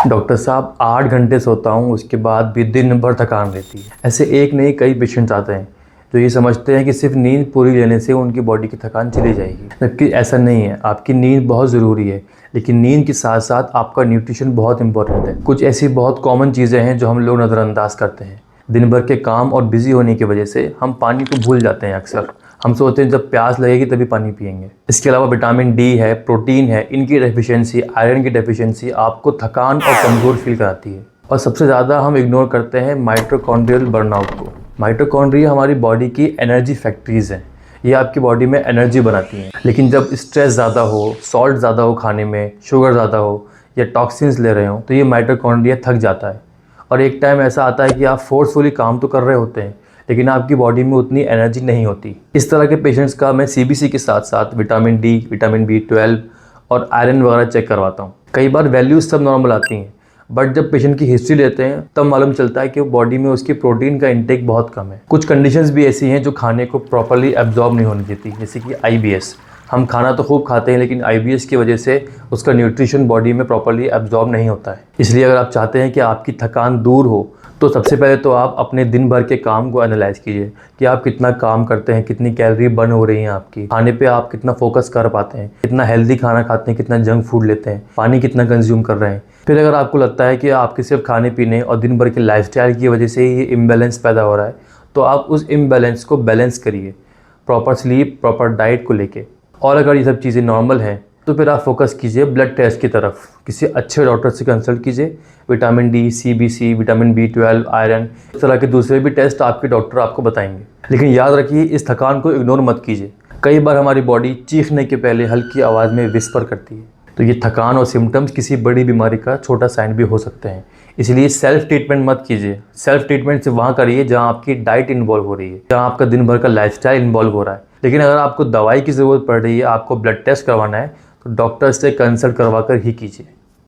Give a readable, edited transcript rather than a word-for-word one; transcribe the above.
Doctor साहब 8 घंटे सोता हूँ, उसके बाद भी दिन भर थकान रहती है। ऐसे एक नहीं कई पेशेंट्स आते हैं जो ये समझते हैं कि सिर्फ नींद पूरी लेने से उनकी बॉडी की थकान चली जाएगी, जबकि ऐसा नहीं है। आपकी नींद बहुत ज़रूरी है, लेकिन नींद के साथ साथ आपका न्यूट्रिशन बहुत इंपॉर्टेंट है। कुछ ऐसी बहुत कॉमन चीज़ें हैं जो हम लोग नज़रअंदाज करते हैं। दिन भर के काम और बिजी होने की वजह से हम पानी को भूल जाते हैं। अक्सर हम सोचते हैं जब प्यास लगेगी तभी पानी पिएंगे। इसके अलावा विटामिन डी है, प्रोटीन है, इनकी डेफिशिएंसी, आयरन की डेफिशिएंसी आपको थकान और कमज़ोर फील कराती है। और सबसे ज़्यादा हम इग्नोर करते हैं माइटोकॉन्ड्रियल बर्नआउट को। माइटोकॉन्ड्रिया हमारी बॉडी की एनर्जी फैक्ट्रीज़ हैं। ये आपकी बॉडी में एनर्जी बनाती हैं। लेकिन जब स्ट्रेस ज़्यादा हो, सॉल्ट ज़्यादा हो खाने में, शुगर ज़्यादा हो या टॉक्सिन्स ले रहे हो, तो ये माइटोकॉन्ड्रिया थक जाता है। और एक टाइम ऐसा आता है कि आप फोर्सफुली काम तो कर रहे होते हैं, लेकिन आपकी बॉडी में उतनी एनर्जी नहीं होती। इस तरह के पेशेंट्स का मैं सीबीसी के साथ साथ विटामिन डी, विटामिन B12 और आयरन वगैरह चेक करवाता हूँ। कई बार वैल्यूज़ सब नॉर्मल आती हैं, बट जब पेशेंट की हिस्ट्री लेते हैं तब मालूम चलता है कि बॉडी में उसकी प्रोटीन का इंटेक बहुत कम है। कुछ कंडीशंस भी ऐसी हैं जो खाने को प्रॉपर्ली एब्जॉर्ब नहीं होने देती, जैसे कि IBS। हम खाना तो खूब खाते हैं, लेकिन IBS की वजह से उसका न्यूट्रिशन बॉडी में प्रॉपर्ली एब्जॉर्ब नहीं होता है। इसलिए अगर आप चाहते हैं कि आपकी थकान दूर हो, तो सबसे पहले तो आप अपने दिन भर के काम को एनालाइज कीजिए कि आप कितना काम करते हैं, कितनी कैलोरी बर्न हो रही हैं आपकी, खाने पे आप कितना फोकस कर पाते हैं, कितना हेल्दी खाना खाते हैं, कितना जंक फूड लेते हैं, पानी कितना कंज्यूम कर रहे हैं। फिर अगर आपको लगता है कि आपके सिर्फ खाने पीने और दिन भर के लाइफस्टाइल की वजह से ये इम्बैलेंस पैदा हो रहा है, तो आप उस इम्बैलेंस को बैलेंस करिए प्रॉपर स्लीप, प्रॉपर डाइट को लेके। और अगर ये सब चीज़ें नॉर्मल हैं तो फिर आप फोकस कीजिए ब्लड टेस्ट की तरफ। किसी अच्छे डॉक्टर से कंसल्ट कीजिए। Vitamin D, CBC, vitamin B12, iron, इस तरह के दूसरे भी टेस्ट आपके डॉक्टर आपको बताएंगे। लेकिन याद रखिए, इस थकान को इग्नोर मत कीजिए। कई बार हमारी बॉडी चीखने के पहले हल्की आवाज़ में विस्पर करती है, तो ये थकान और सिम्टम्स किसी बड़ी बीमारी का छोटा साइन भी हो सकते हैं। इसलिए सेल्फ ट्रीटमेंट मत कीजिए। सेल्फ ट्रीटमेंट सिर्फ वहाँ करिए जहाँ आपकी डाइट इन्वॉल्व हो रही है, जहाँ आपका दिन भर का लाइफस्टाइल इन्वॉल्व हो रहा है। लेकिन अगर आपको दवाई की ज़रूरत पड़ रही है, आपको ब्लड टेस्ट करवाना है, तो डॉक्टर से कंसल्ट करवा कर ही कीजिए।